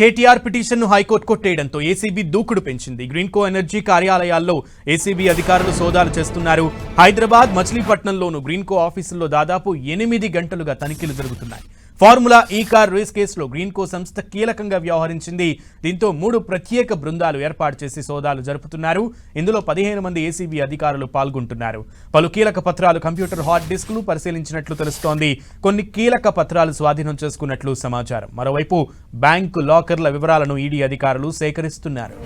KTR petition ను high court కొట్టేయడంతో ACB దూకుడు పెంచింది. గ్రీన్కో ఎనర్జీ కార్యాలయాల్లో ఏసీబీ అధికారులు సోదాలు చేస్తున్నారు. హైదరాబాద్, మచిలీపట్నంలోను గ్రీన్కో ఆఫీసుల్లో దాదాపు 8 గంటలుగా తనిఖీలు జరుగుతున్నాయి. ఫార్ములా ఈ కార్ రేస్ కేసులో గ్రీన్కో సంస్థ కీలకంగా వ్యవహరించింది. దీంతో 3 ప్రత్యేక బృందాలు ఏర్పాటు చేసి సోదాలు జరుపుతున్నారు. ఇందులో 15 మంది ఏసీబీ అధికారులు పాల్గొంటున్నారు. పలు కీలక పత్రాలు, కంప్యూటర్ హార్డ్ డిస్కులు పరిశీలించినట్లు తెలుస్తోంది. కొన్ని కీలక పత్రాలు స్వాధీనం చేసుకున్నట్లు సమాచారం. మరోవైపు బ్యాంకు లాకర్ల వివరాలను ఈడీ అధికారులు సేకరిస్తున్నారు.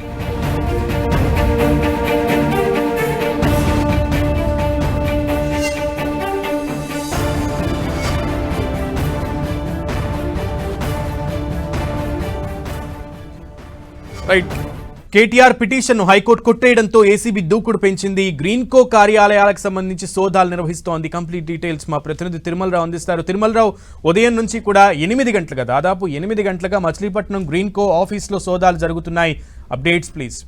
కేటీఆర్ పిటిషన్ ను హైకోర్టు కొట్టేయడంతో ఏసీబీ దూకుడు పెంచింది. గ్రీన్కో కార్యాలయాలకు సంబంధించి సోదాలు నిర్వహిస్తోంది. కంప్లీట్ డీటెయిల్స్ మా ప్రతినిధి తిరుమలరావు అందిస్తారు. తిరుమలరావు, ఉదయం నుంచి కూడా 8 గంటలుగా దాదాపు 8 గంటలుగా మచిలీపట్నం గ్రీన్కో ఆఫీస్లో సోదాలు జరుగుతున్నాయి. Updates please.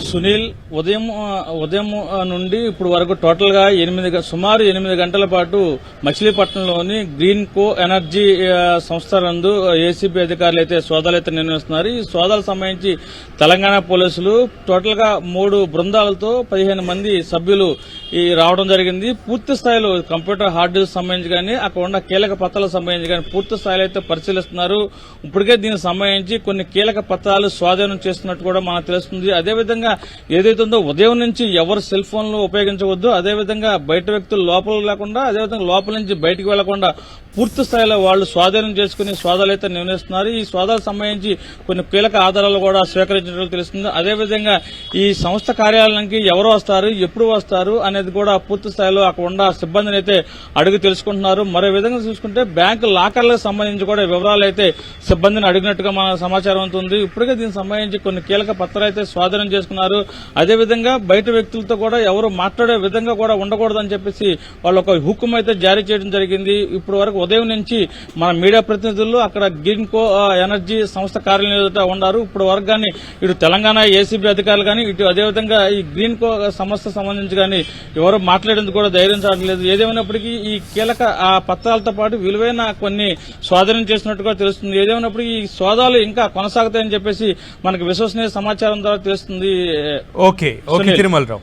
సునీల్, ఉదయం నుండి ఇప్పుడు వరకు టోటల్ గా సుమారు 8 గంటల పాటు మచిలీపట్నంలోని గ్రీన్కో ఎనర్జీ సంస్థ నందు ఏసీబీ అధికారులు అయితే సోదాలు అయితే నిర్వహిస్తున్నారు. ఈ సోదాలకు సంబంధించి తెలంగాణ పోలీసులు టోటల్ గా 3 బృందాలతో 15 మంది సభ్యులు రావడం జరిగింది. పూర్తి స్థాయిలో కంప్యూటర్ హార్డ్ డిస్క్ సంబంధించి కానీ అక్కడ ఉన్న కీలక పత్రాలకు సంబంధించి కానీ పూర్తి స్థాయిలో అయితే పరిశీలిస్తున్నారు. ఇప్పటికే దీనికి సంబంధించి కొన్ని కీలక పత్రాలు స్వాధీనం చేస్తున్నట్టు కూడా మనకు తెలుస్తుంది. అదేవిధంగా ఏదైతే ఉందో ఉదయం నుంచి ఎవరు సెల్ ఫోన్లు ఉపయోగించవద్దు, అదేవిధంగా బయట వ్యక్తులు లోపల లేకుండా, అదేవిధంగా లోపల నుంచి బయటికి వెళ్లకుండా పూర్తి స్థాయిలో వాళ్ళు స్వాధీనం చేసుకుని సోదాలు అయితే నిర్వహిస్తున్నారు. ఈ సోదాలకు సంబంధించి కొన్ని కీలక ఆధారాలు కూడా స్వీకరించినట్లు తెలుస్తుంది. అదేవిధంగా ఈ సంస్థ కార్యాలయానికి ఎవరు వస్తారు, ఎప్పుడు వస్తారు అనేది కూడా పూర్తి స్థాయిలో అక్కడ ఉన్న సిబ్బందిని అయితే అడిగి తెలుసుకుంటున్నారు. మరో విధంగా చూసుకుంటే బ్యాంకు లాకర్లకు సంబంధించి కూడా వివరాలు అయితే సిబ్బందిని అడిగినట్టుగా మన సమాచారం అవుతుంది. ఇప్పటికే దీనికి సంబంధించి కొన్ని కీలక పత్రాలు అయితే స్వాధీనం చేసుకున్నారు. అదేవిధంగా బయట వ్యక్తులతో కూడా ఎవరు మాట్లాడే విధంగా కూడా ఉండకూడదని చెప్పేసి వాళ్ళు ఒక హుకుం అయితే జారీ చేయడం జరిగింది. ఇప్పటి వరకు ఉదయం నుంచి మన మీడియా ప్రతినిధులు అక్కడ గ్రీన్కో ఎనర్జీ సంస్థ కార్యాలయం ఎదుట ఉన్నారు. ఇప్పుడు వరకు కానీ ఇటు తెలంగాణ ఏసీబీ అధికారులు కానీ ఇటు అదేవిధంగా ఈ గ్రీన్కో సంస్థ సంబంధించి కానీ ఎవరు మాట్లాడేందుకు కూడా ధైర్యం చాటలేదు. ఏదేమైనప్పటికీ ఈ కీలక పత్రాలతో పాటు విలువైన కొన్ని స్వాధీనం చేసినట్టుగా తెలుస్తుంది. ఏదేమైనప్పటికీ ఈ సోదాలు ఇంకా కొనసాగుతాయని చెప్పేసి మనకు విశ్వసనీయ సమాచారం ద్వారా తెలుస్తుంది. ఓకే తిరుమలరావు.